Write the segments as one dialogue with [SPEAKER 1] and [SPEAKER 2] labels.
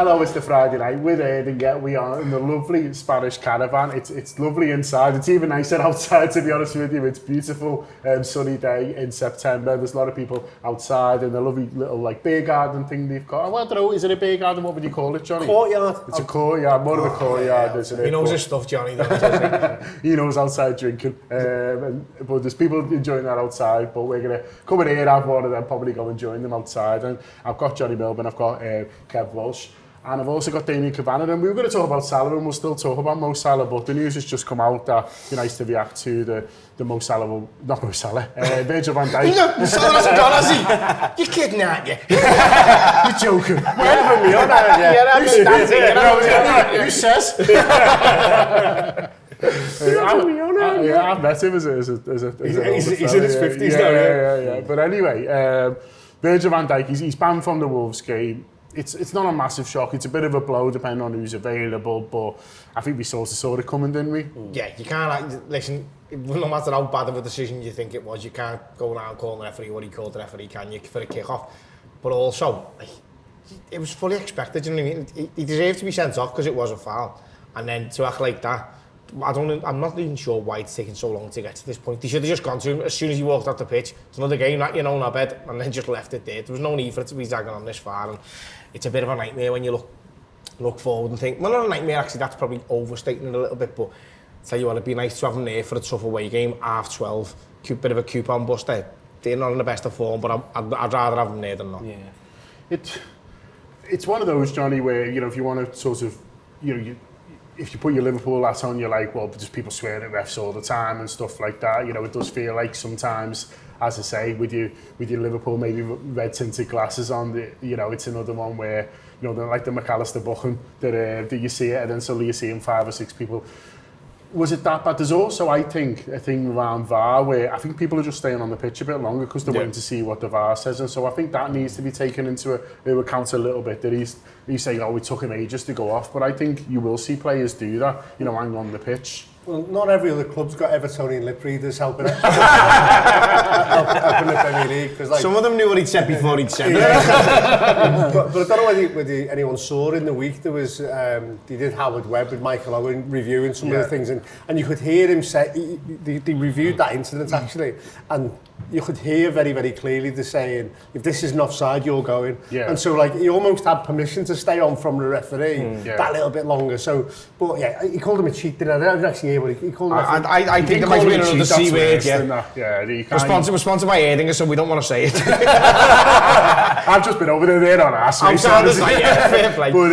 [SPEAKER 1] Hello, it's the Friday night with Erdinger. We are in the lovely Spanish caravan. It's lovely inside. It's even nicer outside, to be honest with you. It's beautiful, sunny day in September. There's a lot of people outside in the lovely little like beer garden thing they've got. Well, I don't know, is it a beer garden? What would you call it, Johnny?
[SPEAKER 2] Courtyard.
[SPEAKER 1] It's a courtyard, more of a courtyard, isn't it?
[SPEAKER 3] He knows his stuff, Johnny.
[SPEAKER 1] He knows outside drinking. But there's people enjoying that outside, but we're going to come in here, have one of them, probably go and join them outside. And I've got Johnny Milburn, I've got Kev Walsh, and I've also got Damian Kavanagh, and we were going to talk about Salah, and we'll still talk about Mo Salah, but the news has just come out that it'd be nice to react to the Mo Salah, not Mo Salah, Virgil van Dijk.
[SPEAKER 3] No, Salah hasn't gone, has he? You're kidding, aren't you?
[SPEAKER 1] You're joking. We're having me on, aren't you? Who says? I've met him as a
[SPEAKER 2] he's in his 50s now.
[SPEAKER 1] Yeah. But anyway, Virgil van Dijk, he's banned from the Wolves game. It's not a massive shock. It's a bit of a blow depending on who's available, but I think we saw it coming, didn't we?
[SPEAKER 3] Yeah, you can't, listen, no matter how bad of a decision you think it was, you can't go around calling the referee what he called the referee, can you, for a kick-off? But also, it was fully expected, you know what I mean? He deserved to be sent off because it was a foul. And then to act like that, I'm not even sure why it's taking so long to get to this point. They should have just gone to him as soon as he walked off the pitch. It's another game, that, you know, in our bed, and then just left it there. There was no need for it to be dragging on this far, and it's a bit of a nightmare when you look forward and think, well, not a nightmare, actually, that's probably overstating it a little bit, but tell you what, it'd be nice to have him there for a tough away game, 12:30, bit of a coupon buster. They're not in the best of form, but I'd rather have him there than not.
[SPEAKER 1] Yeah. It's one of those, Johnny, where, you know, if you want to sort of, you know, if you put your Liverpool hat on, you're like, well, just people swear at refs all the time and stuff like that. You know, it does feel like sometimes, as I say, with your Liverpool maybe red tinted glasses on, you know, it's another one where, you know, like the McAllister Buchan, that you see it and then suddenly you're seeing 5 or 6 people. Was it that bad? There's also, I think, a thing around VAR where I think people are just staying on the pitch a bit longer because they're waiting to see what the VAR says, and so I think that needs to be taken into account a little bit, that he's saying, oh, it took him ages to go off, but I think you will see players do that, you know, hang on the pitch.
[SPEAKER 2] Well, not every other club's got Evertonian lip readers helping it. helping the Premier League. Like,
[SPEAKER 3] some of them knew what he'd said before he'd said it.
[SPEAKER 2] but I don't know whether anyone saw in the week, there was, they did Howard Webb with Michael Owen reviewing some of the things, and you could hear him say, they reviewed that incident actually, and you could hear very, very clearly the saying, if this isn't offside, you're going. Yeah. And so, like, he almost had permission to stay on from the referee that little bit longer. So, but yeah, he called him a cheat, didn't I? I didn't actually hear what he called him.
[SPEAKER 3] I think there might be another C word, We're sponsored by Erdinger, so we don't want to say it.
[SPEAKER 1] I've just been over there on our
[SPEAKER 3] I'm sorry, fair play.
[SPEAKER 1] But,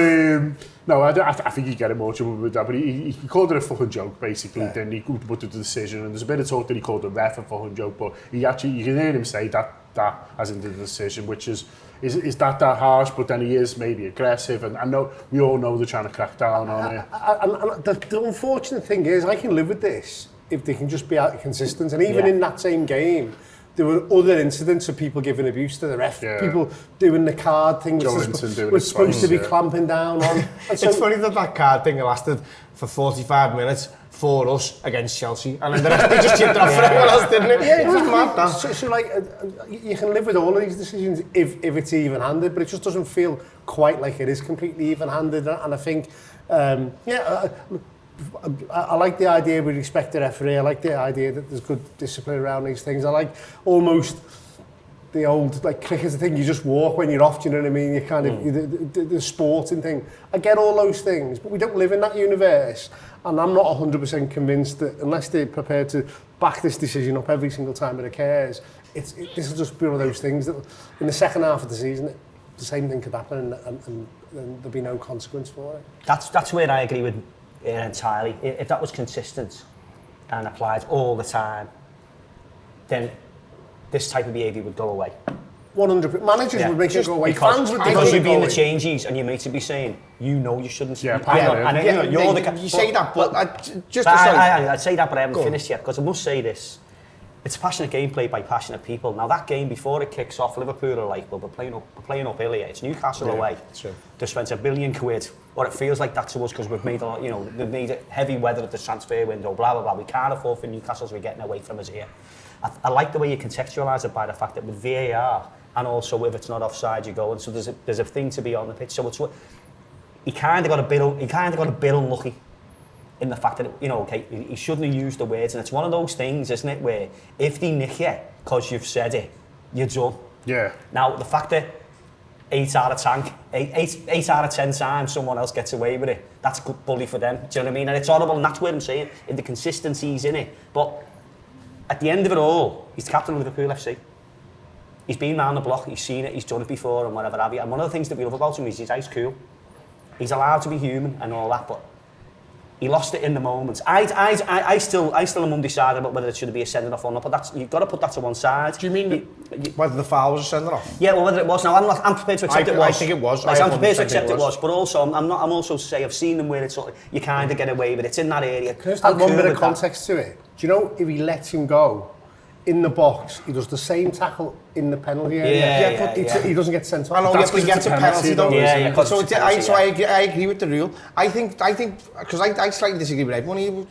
[SPEAKER 1] no, I think he'd get in more trouble with that, but he called it a fucking joke, basically, then he put the decision, and there's a bit of talk that he called the ref a fucking joke, but he actually, you can hear him say that as in the decision, which is that harsh, but then he is maybe aggressive, and I know, we all know they're trying to crack down on it.
[SPEAKER 2] And the unfortunate thing is, I can live with this if they can just be consistent, and even in that same game, there were other incidents of people giving abuse to the ref, people doing the card thing, which was supposed to be clamping down on.
[SPEAKER 3] It's funny that card thing lasted for 45 minutes for us against Chelsea, and then the rest, they just chipped it off for everyone else, didn't it?
[SPEAKER 2] Yeah, it was mad, that. So like, you can live with all of these decisions if it's even-handed, but it just doesn't feel quite like it is completely even-handed, and I think, I like the idea we respect the referee. I like the idea that there's good discipline around these things. I like almost the old like cricket thing. You just walk when you're off. Do you know what I mean? You kind of the sporting thing. I get all those things, but we don't live in that universe. And I'm not 100% convinced that unless they're prepared to back this decision up every single time it occurs, this will just be one of those things that in the second half of the season, the same thing could happen, and there'll be no consequence for it.
[SPEAKER 4] That's where I agree with. Entirely. If that was consistent and applied all the time, then this type of behaviour would go away.
[SPEAKER 2] 100%. Managers would make it go away. Fans would
[SPEAKER 4] because you'd be in the changes and your mates would be saying, you know, you shouldn't.
[SPEAKER 3] You say that, but
[SPEAKER 4] I'd say that, but I haven't finished yet because I must say this. It's passionate game played by passionate people. Now that game before it kicks off, Liverpool are like, well, we're playing up earlier. It's Newcastle away.
[SPEAKER 3] True.
[SPEAKER 4] They spent £1 billion, or it feels like that to us because we've made they've made it heavy weather at the transfer window. Blah blah blah. We can't afford for Newcastle to be getting away from us here. I like the way you contextualise it by the fact that with VAR and also if it's not offside, you go, and so there's a thing to be on the pitch. So it's he kind of got a bit unlucky in the fact that, you know, okay, he shouldn't have used the words, and it's one of those things, isn't it, where if they nick you because you've said it, you're done.
[SPEAKER 1] Yeah.
[SPEAKER 4] Now, the fact that 8 out of 10 times someone else gets away with it, that's good bully for them. Do you know what I mean? And it's horrible, and that's what I'm saying, in the consistency's in it. But at the end of it all, he's the captain of Liverpool FC. He's been round the block, he's seen it, he's done it before, and whatever have you. And one of the things that we love about him is he's ice cool. He's allowed to be human and all that, but he lost it in the moment. I still am undecided about whether it should be a sending off or not, but you've got to put that to one side.
[SPEAKER 3] Do you mean whether the foul was a sending off?
[SPEAKER 4] Yeah, well, whether it was. Now, I'm prepared to accept it was.
[SPEAKER 3] I think it was.
[SPEAKER 4] I'm prepared to accept it was, but also, I'm also to say, I've seen them where it's sort of, you kind of get away with it. It's in that area.
[SPEAKER 2] Can I just add one bit of context to it? Do you know, if he lets him go in the box, he does the same tackle in the penalty area. He doesn't get sent off.
[SPEAKER 3] I know, but he gets a penalty though.
[SPEAKER 4] Yeah.
[SPEAKER 3] So I agree with the rule. I think, because I slightly disagree with everyone. And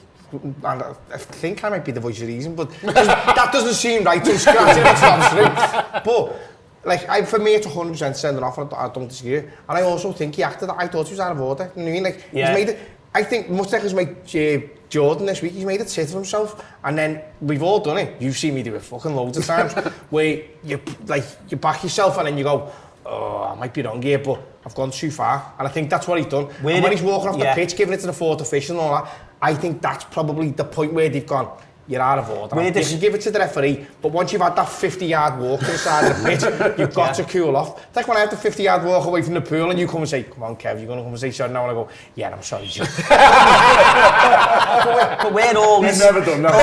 [SPEAKER 3] I think I might be the voice of reason, but that doesn't seem right to scratch it. But like, for me, it's 100% sending off, and I don't disagree. And I also think he acted. I thought he was out of order. You know what I mean? Like, he's made it. I think much like Jordan this week, he's made it sit for himself, and then we've all done it. You've seen me do it fucking loads of times, where you back yourself and then you go, oh, I might be wrong here, but I've gone too far. And I think that's what he's done. And when he's walking off the pitch, giving it to the fourth official and all that, I think that's probably the point where they've gone, you're out of order. You can give it to the referee, but once you've had that 50-yard walk to the side of the pitch, you've got to cool off. It's like when I have the 50-yard walk away from the pool and you come and say, come on, Kev, you're going to come and say sorry now, and I go, yeah, I'm sorry, Jim.
[SPEAKER 4] but we're all this...
[SPEAKER 1] You've never done that.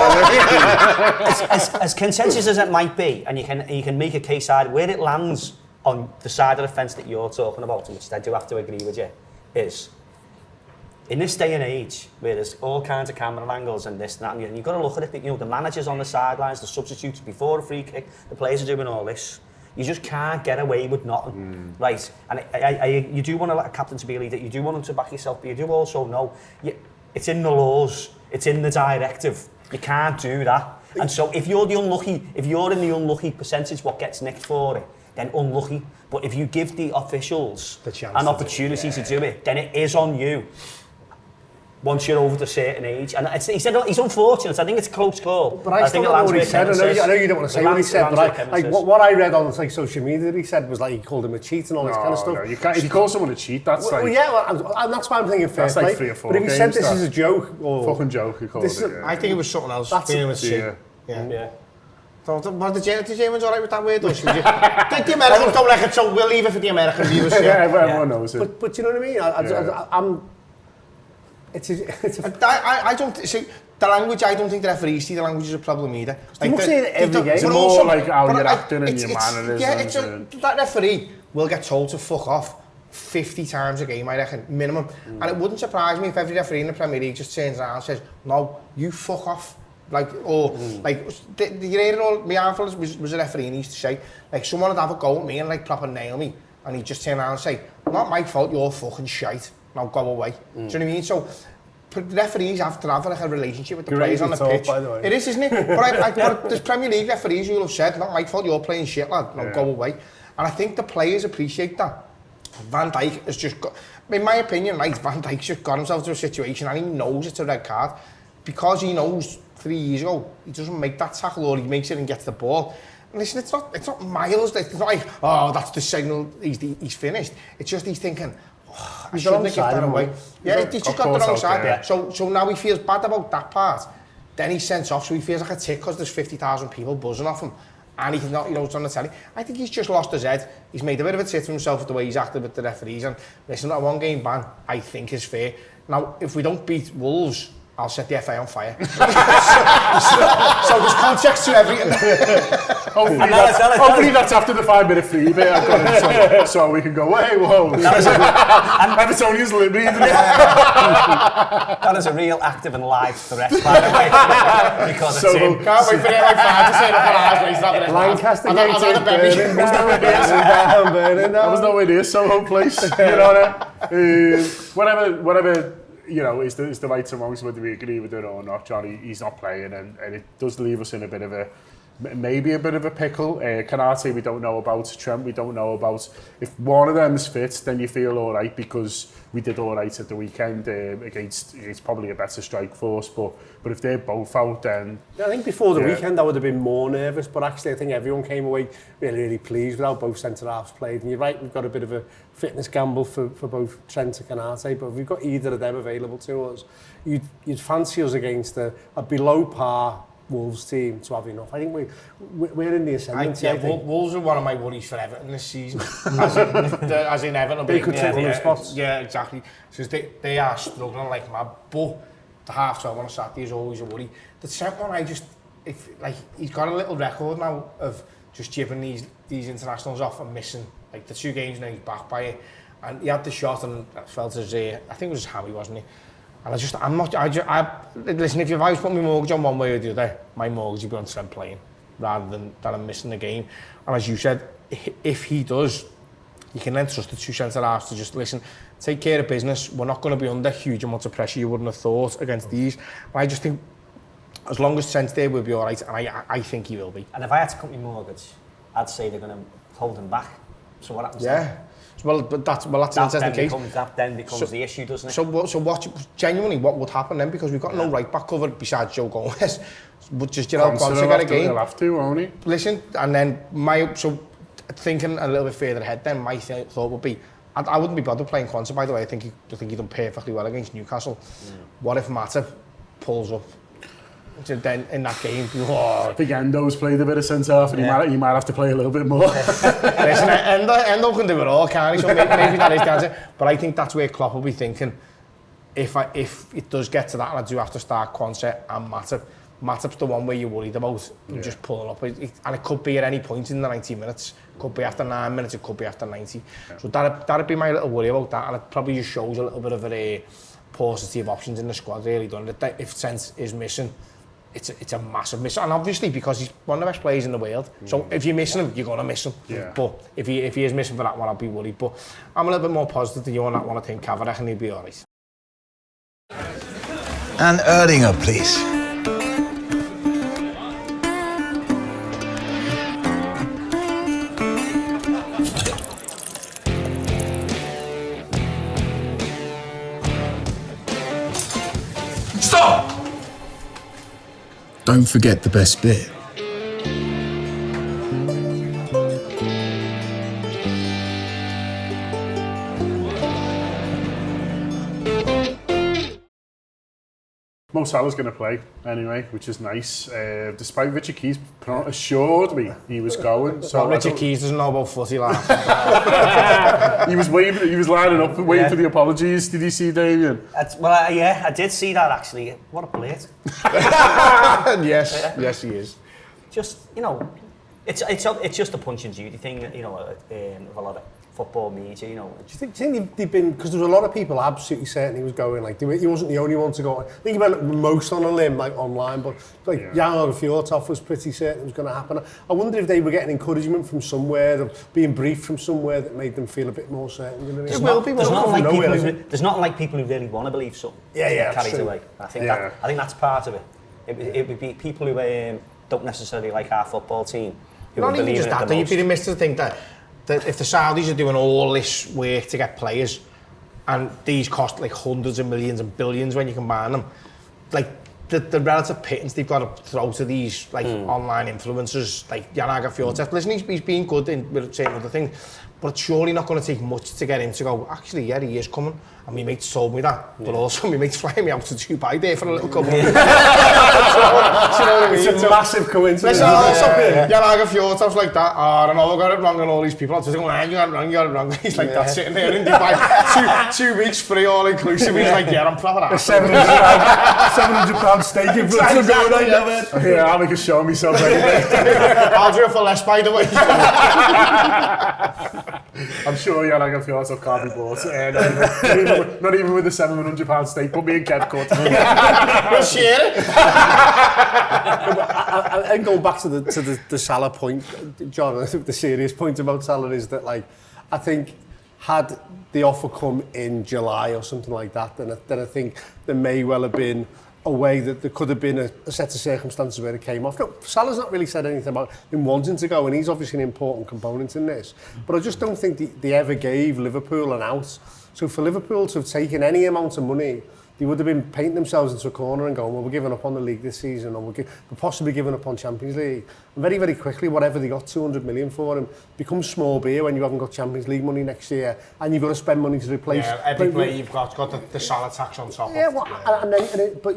[SPEAKER 4] as contentious as it might be, and you can make a case side, where it lands on the side of the fence that you're talking about, which I do have to agree with you, is... in this day and age, where there's all kinds of camera angles and this and that, and you've got to look at it, you know, the managers on the sidelines, the substitutes before a free kick, the players are doing all this. You just can't get away with nothing, right? And you do want a captain to be a leader, you do want him to back yourself, but you do also know, it's in the laws, it's in the directive, you can't do that. And so if you're in the unlucky percentage what gets nicked for it, then unlucky. But if you give the officials an opportunity to do it, then it is on you. Once you're over a certain age, and he said he's unfortunate. I think it's a close call.
[SPEAKER 2] But I still don't know what he said. I know you don't want to say what he said, but what I read on social media that he said was like he called him a cheat and all this kind of stuff.
[SPEAKER 1] No, you can't. If you call someone a cheat, that's
[SPEAKER 2] and that's why I'm thinking fair play.
[SPEAKER 1] Like 3 or 4
[SPEAKER 2] but if he said this is a joke, or
[SPEAKER 1] fucking joke, he called it.
[SPEAKER 3] I think it was something else.
[SPEAKER 2] That's
[SPEAKER 3] Yeah. So, was the Germans all right with that word? Or the Americans don't like it, so we'll leave it for the American viewers.
[SPEAKER 1] Yeah, everyone knows it.
[SPEAKER 2] But you know what I mean?
[SPEAKER 3] I don't see the language. I don't think the referees see the language is a problem either.
[SPEAKER 2] Like every game.
[SPEAKER 1] It's more like how you're acting and your mannerisms.
[SPEAKER 3] Yeah, that referee will get told to fuck off 50 times a game, I reckon, minimum. And it wouldn't surprise me if every referee in the Premier League just turns around and says, "No, you fuck off." Like, or like, you hear it all. My uncle was a referee, and he used to say, like, someone would have a go at me and like proper nail me, and he'd just turn around and say, "Not my fault, you're fucking shite. Now go away." Do you know what I mean? So referees have to have like a relationship with the players on the pitch. By the way. It is, isn't it? But there's Premier League referees who will have said, "Not my fault, you're playing shit, lad. Now go away." And I think the players appreciate that. Van Dijk has just got, in my opinion, right, Van Dijk's just got himself to a situation and he knows it's a red card because he knows 3 years ago he doesn't make that tackle or he makes it and gets the ball. And listen, it's not miles. It's not like, oh, that's the signal. He's finished. It's just he's thinking, oh, I shouldn't have given that away. Yeah, he's just got the wrong side. Yeah. So now he feels bad about that part. Then he's sent off, so he feels like a tick because there's 50,000 people buzzing off him. And he cannot, it's on the telly. I think he's just lost his head. He's made a bit of a tit for himself with the way he's acted with the referees. And listen, that 1 game ban, I think is fair. Now, if we don't beat Wolves, I'll set the FA on fire. so there's context to everything.
[SPEAKER 1] Hopefully that's after the 5-minute free bit I've got it, so we can go, hey, whoa. Evertonians living.
[SPEAKER 4] That is a real active and live threat, by the way. Because it's him.
[SPEAKER 3] Can't wait for my fan to say that.
[SPEAKER 2] Lancaster Gate
[SPEAKER 1] burning down. I was nowhere near Soho Place. You know whatever. Is the rights and wrongs, whether we agree with it or not, Johnny, he's not playing, and it does leave us in a bit of a pickle. Canate, we don't know about. Trent, we don't know about. If one of them's fit, then you feel all right because we did all right at the weekend against probably a better strike force, but if they're both out, then...
[SPEAKER 2] Yeah, I think before the weekend I would have been more nervous, but actually I think everyone came away really pleased with how both centre-halves played. And you're right, we've got a bit of a fitness gamble for both Trent and Canate, but if we've got either of them available to us, you'd fancy us against a below par Wolves team to have enough. I think we're in the ascendancy.
[SPEAKER 3] Wolves are one of my worries for Everton this season. as in Everton.
[SPEAKER 2] They could take all the spots.
[SPEAKER 3] Yeah, exactly. Because they are struggling like mad. But the half-12 on a Saturday is always a worry. The Trent one, he's got a little record now of just jibbing these internationals off and missing. Like the 2 games now he's back by it. And he had the shot and felt as I think it was Howie, wasn't he? And listen, if I was putting my mortgage on one way or the other, my mortgage would be on Trent playing rather than that I'm missing the game. And as you said, if he does, you can then trust the 2 centre-halves to just listen, take care of business. We're not going to be under huge amounts of pressure you wouldn't have thought against these. But I just think as long as Trent's there, we'll be all right, and I think he will be.
[SPEAKER 4] And if I had to cut my mortgage, I'd say they're going to hold him back. So what happens
[SPEAKER 3] then? Well, that's an interesting case.
[SPEAKER 4] That then becomes the issue, doesn't it?
[SPEAKER 3] So what would happen then? Because we've got no right back cover besides Joe Gomez. But just Quansah get a game.
[SPEAKER 1] He'll have to, won't he?
[SPEAKER 3] Listen, and then thinking a little bit further ahead, then my thought would be, I wouldn't be bothered playing Quansah, by the way. I think he done perfectly well against Newcastle. What if Matip pulls up? Then in that game,
[SPEAKER 1] I think Endo's played a bit of centre-half and he might have to play a little bit more.
[SPEAKER 3] Listen, Endo can do it all, can't he? So maybe that is the answer. But I think that's where Klopp will be thinking, if it does get to that and I do have to start Quansah and Matip's the one where you're worried about just pulling up. And it could be at any point in the 90 minutes. It could be after 9 minutes, it could be after 90. Yeah. So that'd be my little worry about that. And it probably just shows a little bit of a paucity of options in the squad, really, doesn't it? If Trent is missing, it's a massive miss, and obviously because he's one of the best players in the world. So if you're missing him, you're gonna miss him. Yeah. But if he is missing for that one, I'll be worried. But I'm a little bit more positive than you on that one. I think Kavanagh and he'll be all right.
[SPEAKER 5] And Erdinger, please. Stop! Don't forget the best bit.
[SPEAKER 1] Mo Salah's going to play anyway, which is nice. Despite Richard Keys assured me he was going.
[SPEAKER 3] So Richard Keys doesn't know about footy, lad.
[SPEAKER 1] He was lining up waiting for the apologies. Did you see Damian?
[SPEAKER 4] I did see that actually. What a blade.
[SPEAKER 3] Yes, he is.
[SPEAKER 4] Just, it's just a punch and Judy thing, of a lot of football media,
[SPEAKER 2] Do you think they've been, because there was a lot of people absolutely certain he was going, he wasn't the only one to go. I think he went most on a limb, online, but Jan Fjortoff was pretty certain it was going to happen. I wonder if they were getting encouragement from somewhere, or being briefed from somewhere that made them feel a bit more certain.
[SPEAKER 4] There's not like people who really want to believe something. Carried away. I think that's part of it. It would be people who don't necessarily like our football team.
[SPEAKER 3] Not even just that, you'd be remiss to think that if the Saudis are doing all this work to get players, and these cost like hundreds of millions and billions when you combine them, like the relative pittance they've got to throw to these online influencers like Jan Fjortoff. Listen, he's been good with saying other things, but it's surely not going to take much to get him to go, actually, yeah, he is coming. And my mates told me that, but also my mates flying me out to Dubai there for a little couple.
[SPEAKER 2] It's a massive coincidence.
[SPEAKER 3] Jan Fjortoff's like that. I don't know, I got it wrong, and all these people are just going, you got it wrong. He's like that, sitting there in Dubai, 2 weeks free, all inclusive. He's like, I'm proper ass.
[SPEAKER 2] £700 steak in front of going, I love it.
[SPEAKER 1] Yeah, I'll make a show of myself anyway.
[SPEAKER 3] I'll do it for less, by the way.
[SPEAKER 1] I'm sure Jan Fjortoff can't be bought. Not even with the £700 steak, put me in Kev cut.
[SPEAKER 3] We'll share it.
[SPEAKER 2] And going back to the Salah point, John, I think the serious point about Salah is that, I think had the offer come in July or something like that, then I think there may well have been a way that there could have been a set of circumstances where it came off. No, Salah's not really said anything about him wanting to go, and he's obviously an important component in this. But I just don't think they ever gave Liverpool an out. So for Liverpool to have taken any amount of money, they would have been painting themselves into a corner and going, well, we're giving up on the league this season, or we're possibly giving up on Champions League. And very, very quickly, whatever they got 200 million for him becomes small beer when you haven't got Champions League money next year, and you've got to spend money to replace.
[SPEAKER 3] Yeah, every player you've got the Salah tax on top.
[SPEAKER 2] Yeah, well, but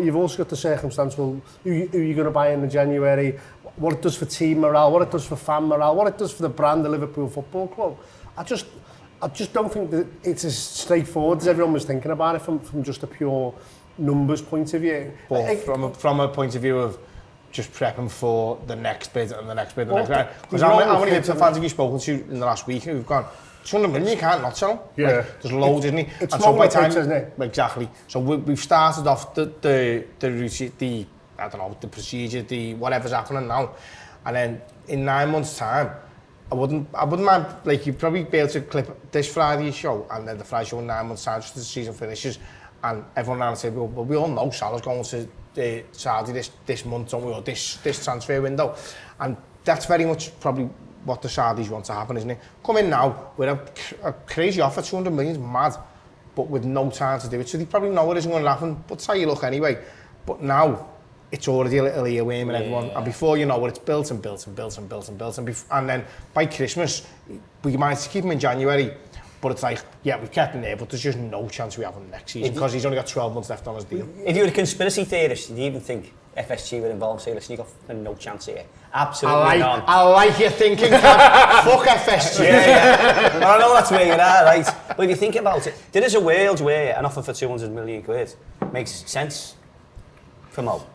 [SPEAKER 2] you've also got the circumstance. Well, who are you going to buy in January? What it does for team morale, what it does for fan morale, what it does for the brand of Liverpool Football Club. I just don't think that it's as straightforward as everyone was thinking about it from just a pure numbers point of view.
[SPEAKER 3] But from a point of view of just prepping for the next bid and the next bid and the next bid. Because how many fans have you spoken to in the last week who've gone, 200 million, you can't not sell.
[SPEAKER 1] Yeah.
[SPEAKER 3] Like, there's loads, isn't it?
[SPEAKER 2] It's small by time, isn't it?
[SPEAKER 3] Exactly. So we've started off the I don't know, the procedure, the whatever's happening now. And then in 9 months' time, I wouldn't mind, like, you'd probably be able to clip this Friday show and then the Friday show in 9 months' time, just as the season finishes, and everyone around say, well, we all know Salah's going to Saudi this month, don't we, or this transfer window. And that's very much probably what the Saudis want to happen, isn't it? Come in now with a crazy offer, 200 million is mad, but with no time to do it. So they probably know it isn't going to happen, but say you look anyway. But now, it's already a little earworm and everyone, and before you know it, it's built and built and built and built and built, and then by Christmas, we might keep him in January, but it's like, yeah, we've kept him there, but there's just no chance we have him next season, because he's only got 12 months left on his deal.
[SPEAKER 4] If you were a conspiracy theorist, do you even think FSG were involved? Say, listen, you've got no chance here. Absolutely none.
[SPEAKER 3] I like your thinking, fuck FSG.
[SPEAKER 4] Yeah. I know that's where you're at, right? But if you think about it, there is a world where an offer for 200 million quid makes sense for Mo.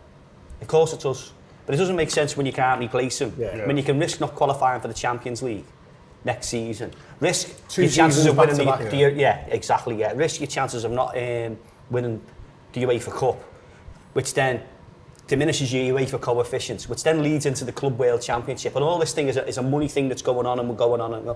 [SPEAKER 4] Of course it does, but it doesn't make sense when you can't replace him. Yeah. When you can risk not qualifying for the Champions League next season, risk your chances of winning risk your chances of not winning the UEFA Cup, which then diminishes your UEFA coefficients, which then leads into the Club World Championship, and all this thing is a money thing that's going on and we're going on. And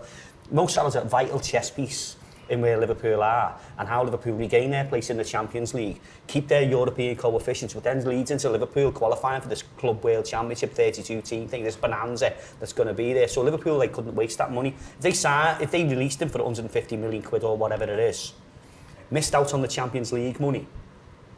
[SPEAKER 4] Mo Salah's a vital chess piece in where Liverpool are and how Liverpool regain their place in the Champions League, keep their European coefficients, which then leads into Liverpool qualifying for this Club World Championship 32 team thing, this bonanza that's going to be there. So Liverpool, they couldn't waste that money. If they released him for 150 million quid or whatever it is, missed out on the Champions League money.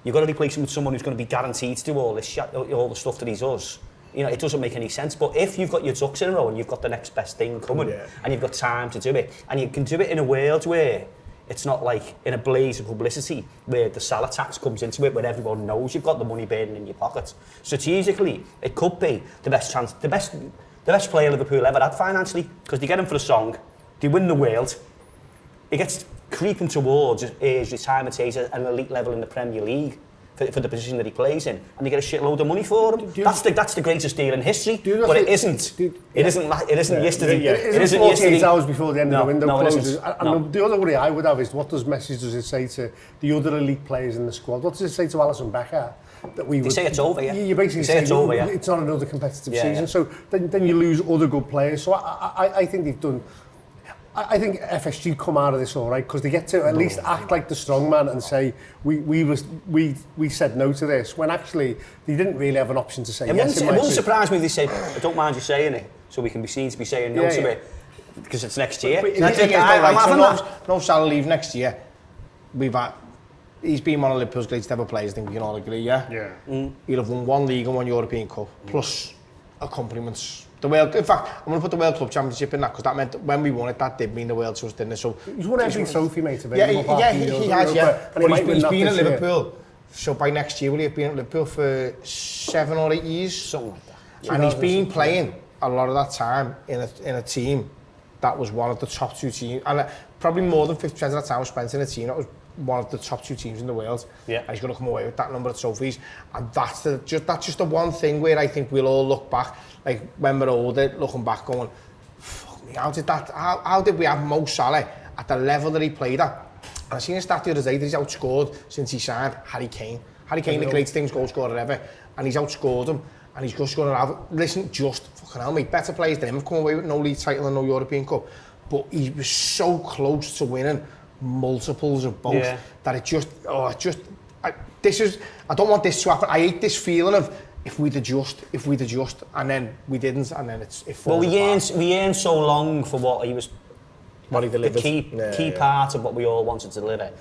[SPEAKER 4] You've got to replace him with someone who's going to be guaranteed to do all the stuff that he does. You know, it doesn't make any sense. But if you've got your ducks in a row and you've got the next best thing coming, and you've got time to do it, and you can do it in a world where it's not like in a blaze of publicity where the Salah tax comes into it, where everyone knows you've got the money burning in your pocket. Strategically, it could be the best chance, the best player Liverpool ever had financially, because they get him for a song, they win the world, he gets creeping towards his retirement age at an elite level in the Premier League. For the position that he plays in, and they get a shitload of money for him. That's the greatest deal in history, but it isn't. It isn't yesterday.
[SPEAKER 2] It isn't 48 hours before the end of the window closes.
[SPEAKER 4] And
[SPEAKER 2] the other worry I would have is, what message does it say to the other elite players in the squad? What does it say to Alisson Becker?
[SPEAKER 4] They say it's over, yeah.
[SPEAKER 2] You basically say it's over, yeah. It's not another competitive season. Yeah. So then you lose other good players. So I think they've done. I think FSG come out of this all right, because they get to at least act like the strong man and say we said no to this, when actually they didn't really have an option to say yes. It won't
[SPEAKER 4] surprise me if they say, I don't mind you saying it, so we can be seen to be saying no to it, because it's next year.
[SPEAKER 3] No Salah leave next year. He's been one of Liverpool's greatest ever players, I think we can all agree, yeah? He'll have won one league and one European Cup, plus accompaniments. In fact, I'm going to put the World Club Championship in that, because that meant that when we won it, that did mean the world to us, didn't it? So
[SPEAKER 2] he's won every trophy, mate.
[SPEAKER 3] He has. But he's been at Liverpool. So by next year, will he have been at Liverpool for 7 or 8 years? Something like that. And he's been playing a lot of that time in a team that was one of the top 2 teams, and probably more than 50% of that time was spent in a team that was one of the top 2 teams in the world. Yeah. And he's going to come away with that number of trophies, and that's just the one thing where I think we'll all look back, like when we're older, looking back, going, "Fuck me, how did we have Mo Salah at the level that he played at?" And I seen a stat the other day that he's outscored since he signed Harry Kane. Harry Kane, the greatest things goal scorer ever, and he's outscored him. And he's just going to have, fucking hell, mate, better players than him have come away with no league title and no European Cup. But he was so close to winning multiples of both that it just I don't want this to happen. I hate this feeling of if we'd adjust, and then we didn't, and then it falls apart.
[SPEAKER 4] We earned so long for what he was.
[SPEAKER 3] What he delivered.
[SPEAKER 4] The key part of what we all wanted to deliver.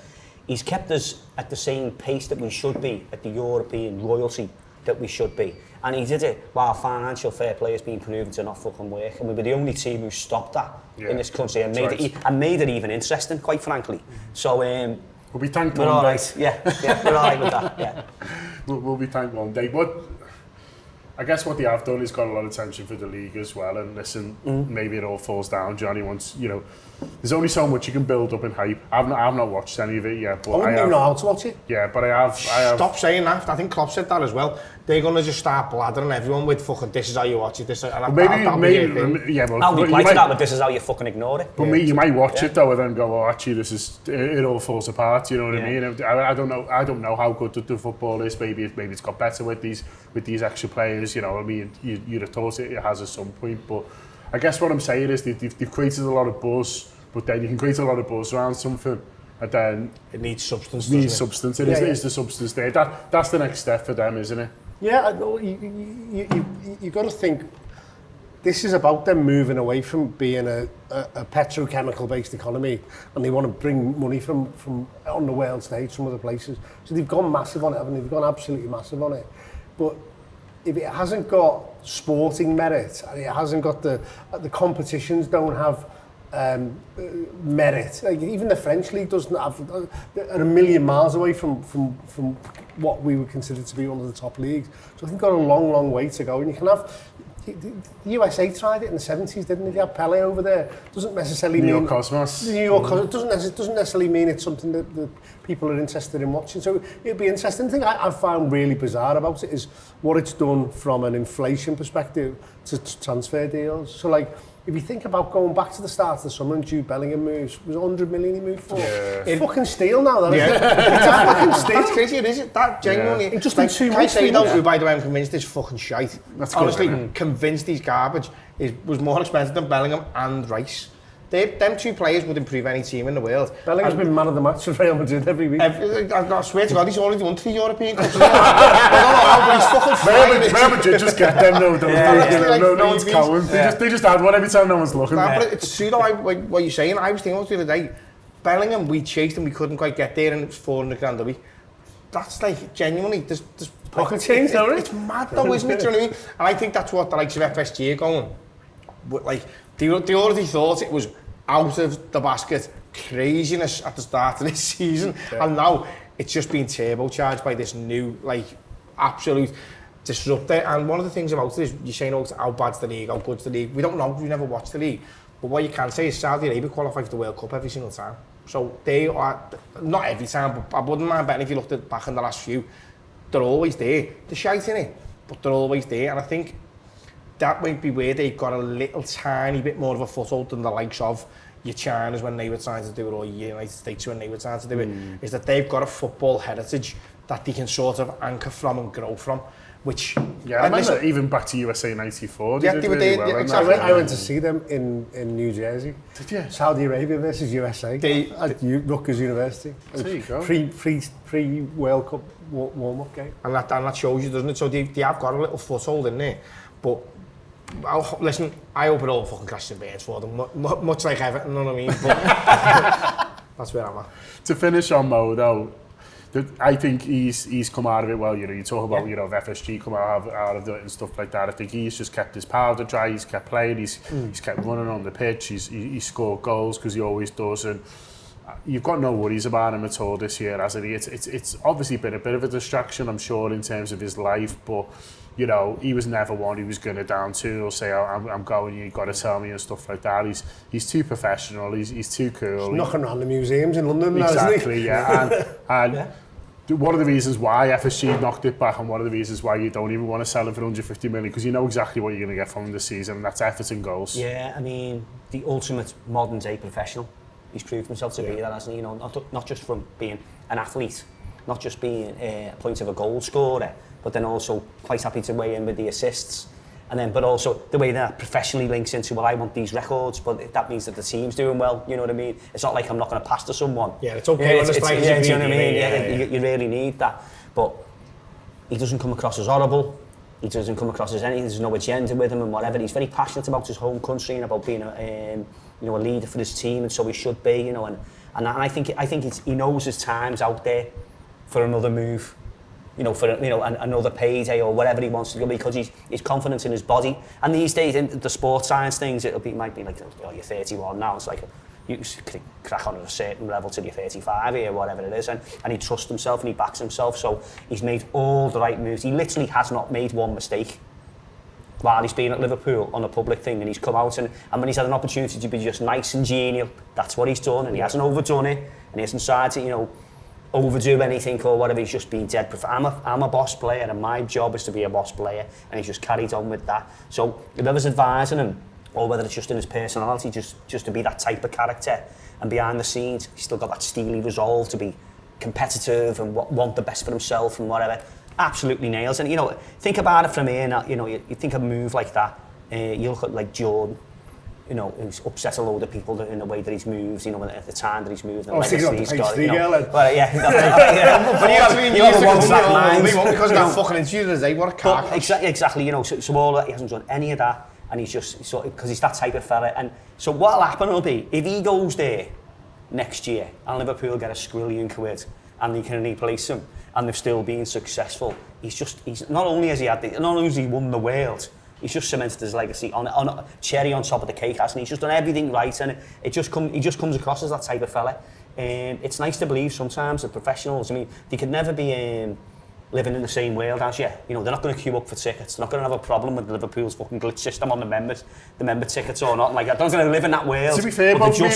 [SPEAKER 4] He's kept us at the same pace that we should be, at the European royalty that we should be. And he did it while financial fair play has been proven to not fucking work. And we were the only team who stopped that in this country and made it even interesting, quite frankly. So,
[SPEAKER 1] we'll be thanked
[SPEAKER 4] we're
[SPEAKER 1] one
[SPEAKER 4] all
[SPEAKER 1] day.
[SPEAKER 4] right. Yeah, we're all right with that, yeah.
[SPEAKER 1] We'll be thanked one day. But I guess what they have done is got a lot of attention for the league as well. And listen, maybe it all falls down. Johnny wants, there's only so much you can build up in hype. I've not watched any of it yet, but
[SPEAKER 2] I wouldn't even know how to watch it.
[SPEAKER 1] Yeah, but I have.
[SPEAKER 3] Stop saying that. I think Klopp said that as well. They're going to just start blathering everyone with fucking this is how you watch it. This, and
[SPEAKER 1] I'll be
[SPEAKER 4] quite that, but this is how you fucking ignore it.
[SPEAKER 1] But you might watch it though and then go, oh, actually, it all falls apart. You know what I mean? I don't know how good the football is. Maybe it's got better with these extra players. I mean, you'd have thought it has at some point, but I guess what I'm saying is they've created a lot of buzz, but then you can create a lot of buzz around something, and then
[SPEAKER 3] it needs substance.
[SPEAKER 1] It is the substance there. That's the next step for them, isn't it?
[SPEAKER 2] Yeah, you got to think this is about them moving away from being a petrochemical-based economy, and they want to bring money from on the world stage from other places. So they've gone massive on it, haven't they? They've gone absolutely massive on it. But if it hasn't got sporting merit, and it hasn't got the competitions don't have merit. Like, even the French league doesn't have. They're a million miles away from what we would consider to be one of the top leagues. So I think they've got a long way to go. And you can have. The USA tried it in the 70s, didn't they? They had Pele over there. Doesn't necessarily mean
[SPEAKER 1] Cosmos.
[SPEAKER 2] New York Cosmos. It doesn't necessarily mean it's something that people are interested in watching. So it'd be interesting. The thing I found really bizarre about it is what it's done from an inflation perspective to transfer deals. So like, if you think about going back to the start of the summer and Jude Bellingham moves, it was 100 million he moved for. Yeah. It's fucking steal now, that isn't it? It's a fucking steal.
[SPEAKER 3] That's crazy, isn't it? That genuinely...
[SPEAKER 2] Yeah. Just like 2 months.
[SPEAKER 3] Can I say though, who by the way I'm convinced is fucking shite.
[SPEAKER 1] That's
[SPEAKER 3] honestly
[SPEAKER 1] good,
[SPEAKER 3] convinced he's garbage. Was more expensive than Bellingham and Rice. Them two players would improve any team in the world.
[SPEAKER 2] Bellingham's been man of the match for Real Madrid every week.
[SPEAKER 3] I swear to God, he's already won 3 European Cups.
[SPEAKER 1] Real Madrid just get them, no one's counting. They just add one every time no one's looking.
[SPEAKER 3] But it's true though, what you're saying. I was thinking about the other day, Bellingham, we chased and we couldn't quite get there, and it was 400 grand a week. That's like, genuinely, there's
[SPEAKER 2] pocket change, though,
[SPEAKER 3] it's mad though, isn't it? Do you know what I mean? And I think that's what the likes of FSG are going. But like, they already thought it was out of the basket craziness at the start of this season, and now it's just been turbocharged by this new, like, absolute disruptor. And one of the things about it is, you're saying, how bad's the league, how good's the league? We don't know, we never watched the league. But what you can say is Saudi Arabia qualify for the World Cup every single time. So they are, not every time, but I wouldn't mind betting if you looked at back in the last few, they're always there. They're shite in it, but they're always there. And I think that might be where they've got a little tiny bit more of a foothold than the likes of your Chinas when they were trying to do it, or your United States when they were trying to do it, is that they've got a football heritage that they can sort of anchor from and grow from. Which,
[SPEAKER 1] I remember even back to USA '94.
[SPEAKER 3] Yeah, they were there. Well, exactly.
[SPEAKER 2] I went to see them in New Jersey.
[SPEAKER 1] Did you?
[SPEAKER 2] Saudi Arabia versus USA at Rutgers University.
[SPEAKER 1] There you go.
[SPEAKER 2] Pre World Cup warm-up game.
[SPEAKER 3] And that shows you, doesn't it? So they have got a little foothold in there. But listen, I hope it all fucking crashes and burns for them, much like Everton, you know what I mean? But that's where I'm at.
[SPEAKER 1] To finish on Mo though, I think he's come out of it well. You talk about if FSG come out of it and stuff like that. I think he's just kept his powder dry. He's kept playing. He's kept running on the pitch. He's scored goals because he always does. And you've got no worries about him at all this year, hasn't he? It's obviously been a bit of a distraction, I'm sure, in terms of his life, but. He was never one he was going to down to or say, I'm going, you've got to tell me and stuff like that. He's too professional, he's too cool.
[SPEAKER 2] He's knocking around the museums in London now,
[SPEAKER 1] exactly,
[SPEAKER 2] isn't he?
[SPEAKER 1] And one of the reasons why FSG knocked it back, and one of the reasons why you don't even want to sell him for 150 million, because you know exactly what you're going to get from him this season, and that's effort and goals.
[SPEAKER 4] Yeah, I mean, the ultimate modern day professional. He's proved himself to be that, hasn't he? Not just from being an athlete, not just being a point of a goal scorer, but then also quite happy to weigh in with the assists. And then, but also the way that professionally links into, well, I want these records, but that means that the team's doing well, you know what I mean? It's not like I'm not going to pass to someone.
[SPEAKER 3] Yeah, it's okay when the strikers
[SPEAKER 4] agree. You know what I mean?
[SPEAKER 3] Yeah.
[SPEAKER 4] You really need that. But he doesn't come across as horrible. He doesn't come across as anything. There's no agenda with him and whatever. He's very passionate about his home country and about being a leader for his team, and so he should be, you know. And I think he knows his time's out there for another move. For another payday or whatever he wants to do, because he's confident in his body. And these days, in the sports science things, might be like, you're 31 now. It's like you can crack on at a certain level till you're 35 or whatever it is. And he trusts himself and he backs himself. So he's made all the right moves. He literally has not made one mistake while he's been at Liverpool on a public thing, and he's come out and when he's had an opportunity to be just nice and genial, that's what he's done, and he hasn't overdone it, and he hasn't tried to, overdo anything or whatever. He's just been dead. I'm a boss player, and my job is to be a boss player, and he's just carried on with that. So if I was advising him, or whether it's just in his personality, just to be that type of character, and behind the scenes, he's still got that steely resolve to be competitive and want the best for himself and whatever. Absolutely nails. And think about it from here. Now, you think of a move like that. You look at like Jordan. Who's upset a load of people in the way that he's moved, at the time that he's moved. And
[SPEAKER 2] he's got the girl.
[SPEAKER 4] But you have a one-track mind.
[SPEAKER 3] Because of that fucking interview today, what a car.
[SPEAKER 4] Exactly, so all that, he hasn't done any of that, and he's just, because he's that type of fella. And so what'll happen will be, if he goes there next year, and Liverpool get £1 squillion, and they can replace him, and they've still been successful, he's not only has he won the world, he's just cemented his legacy on cherry on top of the cake, hasn't he? He's just done everything right, and he just comes across as that type of fella. It's nice to believe sometimes that professionals, they could never be living in the same world as you. They're not going to queue up for tickets. They're not going to have a problem with Liverpool's fucking glitch system on the member tickets or not. Like, they're not going to live in that world.
[SPEAKER 1] To be fair,
[SPEAKER 4] but they're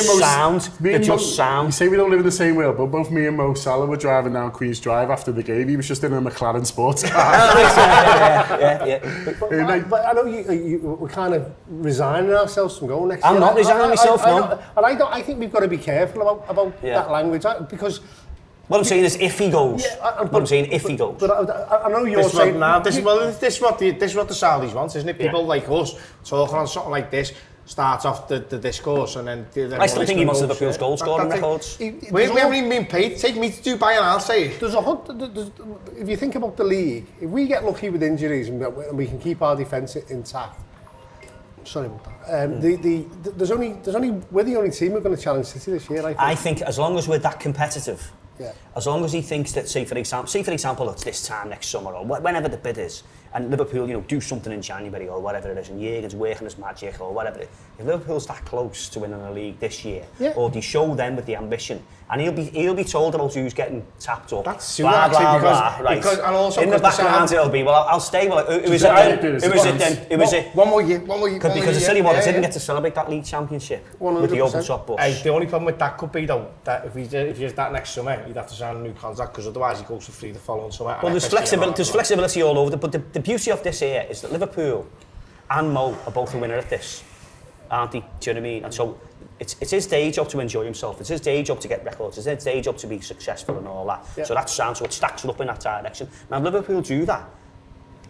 [SPEAKER 4] just sound.
[SPEAKER 1] You say we don't live in the same world, but both me and Mo Salah were driving down Queen's Drive after the game. He was just in a McLaren sports car.
[SPEAKER 4] yeah.
[SPEAKER 2] But I know we're kind of resigning ourselves from going next year.
[SPEAKER 4] I'm not resigning myself, no.
[SPEAKER 2] And I think we've got to be careful about that language, because
[SPEAKER 4] what I'm saying is if he goes. If he goes.
[SPEAKER 2] But I know you're saying...
[SPEAKER 3] This is what the Saudis want, isn't it? People like us talking on something like this starts off the discourse, and then...
[SPEAKER 4] I still think he wants Liverpool's goal scoring records.
[SPEAKER 3] We haven't even been paid. Take me to Dubai and I'll say it.
[SPEAKER 2] If you think about the league, if we get lucky with injuries and we can keep our defence intact, sorry about that. There's only we're the only team who're going to challenge City this year.
[SPEAKER 4] I think as long as we're that competitive,
[SPEAKER 2] yeah.
[SPEAKER 4] As long as he thinks that, say for example, it's this time next summer or whenever the bid is, and Liverpool, do something in January or whatever it is, and Jurgen's working his magic or whatever it is. If Liverpool's that close to winning the league this year, or they show them with the ambition, and he'll be told about who's getting tapped up.
[SPEAKER 3] That's soon actually, because and also
[SPEAKER 4] in the background it'll be, well, I'll stay. Well, who was it?
[SPEAKER 3] One more year.
[SPEAKER 4] Because I tell you what, I didn't get to celebrate that league championship
[SPEAKER 2] 100%.
[SPEAKER 4] with the open top bus.
[SPEAKER 3] The only problem with that could be though that if he does that next summer, he'd have to sign a new contract, because otherwise he goes for free the following summer.
[SPEAKER 4] Well, there's flexibility all over. But the beauty of this here is that Liverpool and Mo are both a winner at this, aren't they? Do you know what I mean? And so it's his day job to enjoy himself. It's his day job to get records. It's his day job to be successful and all that. Yeah. So that sounds, so it stacks up in that direction. Now, if Liverpool do that,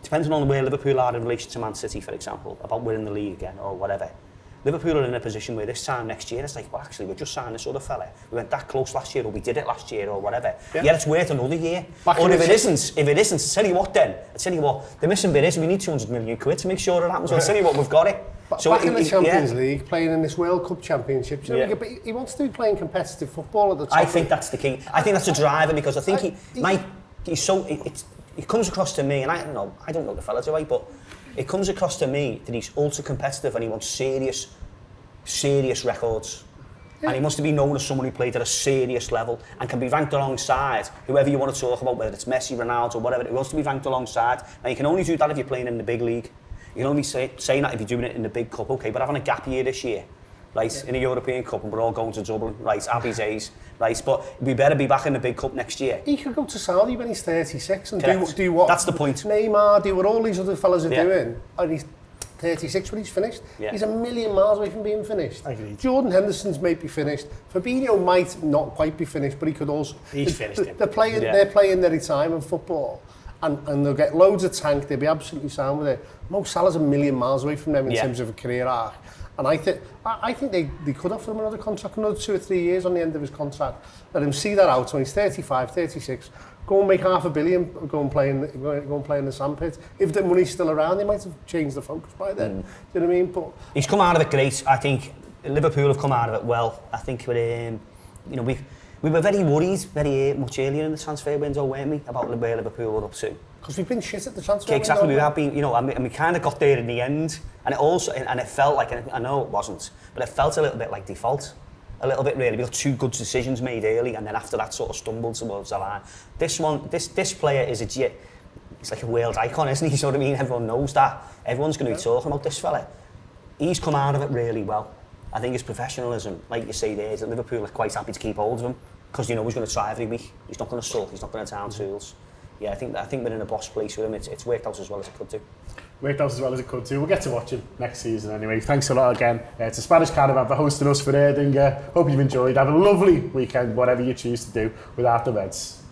[SPEAKER 4] depending on where Liverpool are in relation to Man City, for example, about winning the league again or whatever, Liverpool are in a position where this time next year, it's like, well, actually, we just signed this other fella. We went that close last year, or we did it last year, or whatever. Yeah, it's worth another year. Or if it isn't, I tell you what, the missing bit is we need £200 million to make sure it happens. I'll tell you what, we've got it.
[SPEAKER 2] So back in the Champions League, playing in this World Cup Championship, but he wants to be playing competitive football at the top.
[SPEAKER 4] I think that's the key. I think that's a driver, because I think he comes across to me, and I don't know the fella, do I? But it comes across to me that he's ultra competitive and he wants serious records. Yeah. And he wants to be known as someone who played at a serious level and can be ranked alongside whoever you want to talk about, whether it's Messi, Ronaldo, whatever. He wants to be ranked alongside. Now, you can only do that if you're playing in the big league. You can only say that if you're doing it in the big cup. Okay, but having a gap year this year, right, in a European Cup, and we're all going to Dublin, right, happy days, right, but we better be back in the big cup next year.
[SPEAKER 2] He could go to Saudi when he's 36 and do what...
[SPEAKER 4] That's the point.
[SPEAKER 2] Neymar, do what all these other fellas are doing, and he's 36 when he's finished. Yeah. He's a million miles away from being finished.
[SPEAKER 3] Agreed.
[SPEAKER 2] Jordan Henderson's might be finished. Fabinho might not quite be finished, but he could also...
[SPEAKER 3] He's finished.
[SPEAKER 2] They're playing their time in football. and they'll get loads of tank, they'll be absolutely sound with it. Mo Salah's a million miles away from them in terms of a career arc. And I think they could offer him another contract, another 2 or 3 years on the end of his contract. Let him see that out when he's 35, 36. Go and make $500 million, go and play in the sandpit. If the money's still around, they might have changed the focus by then. Do you know what I mean? But
[SPEAKER 4] he's come out of it great. I think Liverpool have come out of it well. I think we were very worried very much earlier in the transfer window, weren't we, about where Liverpool were up to?
[SPEAKER 2] Because we've been shit at the transfer window.
[SPEAKER 4] Exactly, we have been, and we kind of got there in the end, and it felt like, and I know it wasn't, but it felt a little bit like default, a little bit really. We got 2 good decisions made early, and then after that sort of stumbled towards the line. This player is it's like a world icon, isn't he? You know what I mean? Everyone knows that. Everyone's going to be talking about this fella. He's come out of it really well. I think his professionalism, like you say there, that Liverpool are quite happy to keep hold of him, because he's going to try every week. He's not going to sulk, he's not going to down tools. Yeah, I think we're in a boss place with him. It's worked out as well as it could do.
[SPEAKER 1] Worked out as well as it could do. We'll get to watch him next season anyway. Thanks a lot again to Spanish Caravan for hosting us for Erdinger. Hope you've enjoyed. Have a lovely weekend, whatever you choose to do, without the Reds.